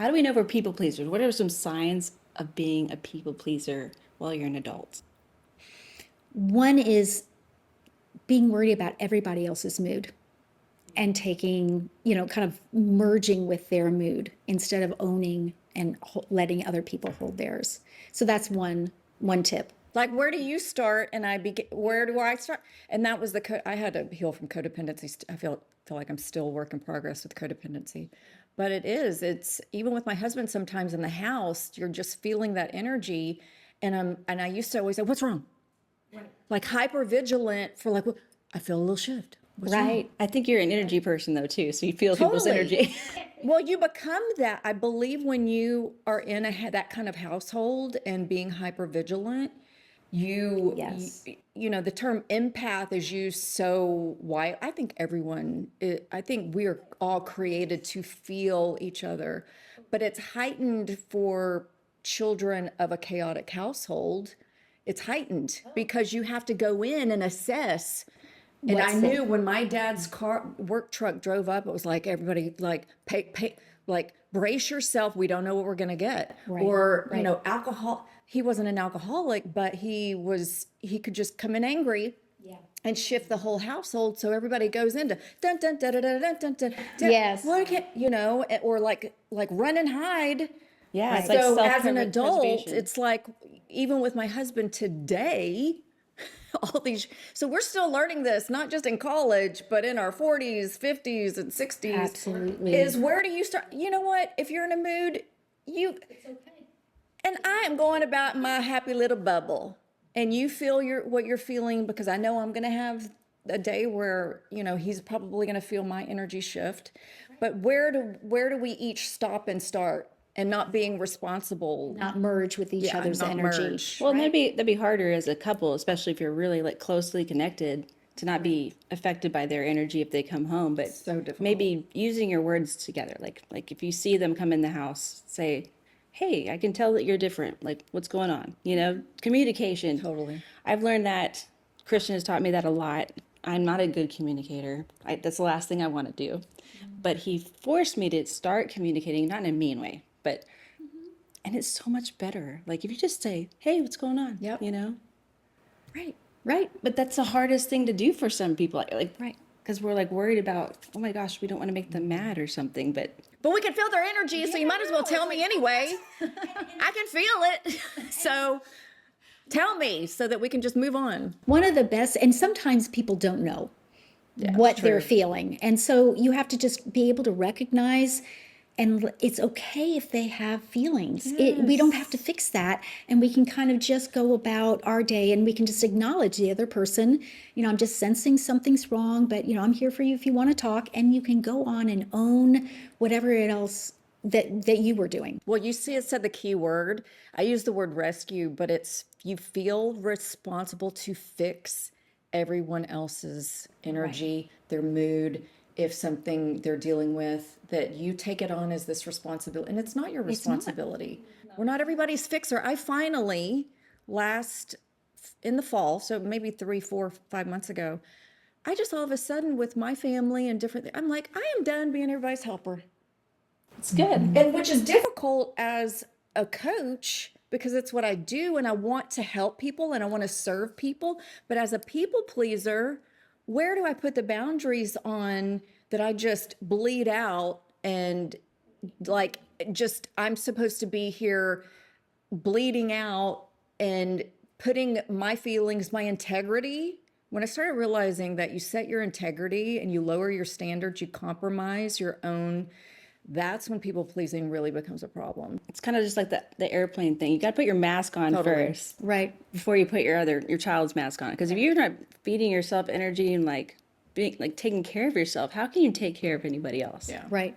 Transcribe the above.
How do we know if we're people pleasers? What are some signs of being a people pleaser while you're an adult? One is being worried about everybody else's mood and taking, kind of merging with their mood instead of owning and letting other people hold theirs. So that's one tip. Like, where do you start? And where do I start? And that was I had to heal from codependency. I feel like I'm still a work in progress with codependency. But it's even with my husband, sometimes in the house, you're just feeling that energy. And I used to always say, what's wrong? Right. Like hyper vigilant for like, I feel a little shift. What's Right. wrong? I think you're an energy person though too, so you feel people's Totally. energy. Well, you become that. I believe when you are in that kind of household and being hyper vigilant, Yes. the term empath is used so wide. I think I think we are all created to feel each other, but it's heightened for children of a chaotic household. It's heightened because you have to go in and assess. And I knew when my dad's work truck drove up, it was like everybody like pay, like brace yourself. We don't know what we're gonna get. Right, Or right. alcohol. He wasn't an alcoholic, but he could just come in angry. Yeah. And shift the whole household, so everybody goes into dun dun dun dun dun dun dun dun. Yes. What can or like run and hide. Yeah, it's like So as an adult, self-preservation. it's like even with my husband today, all these. So we're still learning this, not just in college, but in our 40s, 50s, and 60s. Absolutely. Is where do you start? You know what? If you're in a mood, it's okay. And I am going about my happy little bubble, and you feel what you're feeling, because I know I'm going to have a day where he's probably going to feel my energy shift. But where do we each stop and start? And not being responsible. Not merge with each other's not energy. merge. Well, that'd be harder as a couple, especially if you're really like closely connected, to not be affected by their energy if they come home. But So difficult. maybe using your words together, like if you see them come in the house, say, "Hey, I can tell that you're different. Like, what's going on?" Communication. Totally. I've learned that. Christian has taught me that a lot. I'm not a good communicator. That's the last thing I want to do. But he forced me to start communicating, not in a mean way, but, and it's so much better. Like if you just say, "Hey, what's going on?" Yep. Right, right. But that's the hardest thing to do for some people. Like, Right. because we're like worried about, oh my gosh, we don't want to make them mad or something. But we can feel their energy, so you might as well tell me anyway. I can feel it. So tell me so that we can just move on. One of the best, and sometimes people don't know what they're feeling. And so you have to just be able to recognize, and it's okay if they have feelings. We don't have to fix that. And we can kind of just go about our day, and we can just acknowledge the other person. I'm just sensing something's wrong, but I'm here for you if you want to talk, and you can go on and own whatever else that you were doing. Well, you see, it said the key word. I use the word rescue, but it's you feel responsible to fix everyone else's energy, their mood. If something they're dealing with, that you take it on as this responsibility, and it's not your responsibility. We're not everybody's fixer. I finally, in the fall, so maybe 3, 4, 5 months ago, I just all of a sudden with my family and I'm like, I am done being everybody's helper. it's good. And which is difficult as a coach, because it's what I do, and I want to help people and I want to serve people. But as a people pleaser, where do I put the boundaries on that I just bleed out and I'm supposed to be here bleeding out and putting my feelings, my integrity. When I started realizing that you set your integrity and you lower your standards, you compromise your own, that's when people pleasing really becomes a problem. It's kind of just like the airplane thing. You got to put your mask on first, Right. before you put your child's mask on. Because if you're not feeding yourself energy and being taking care of yourself, how can you take care of anybody else? Yeah. Right.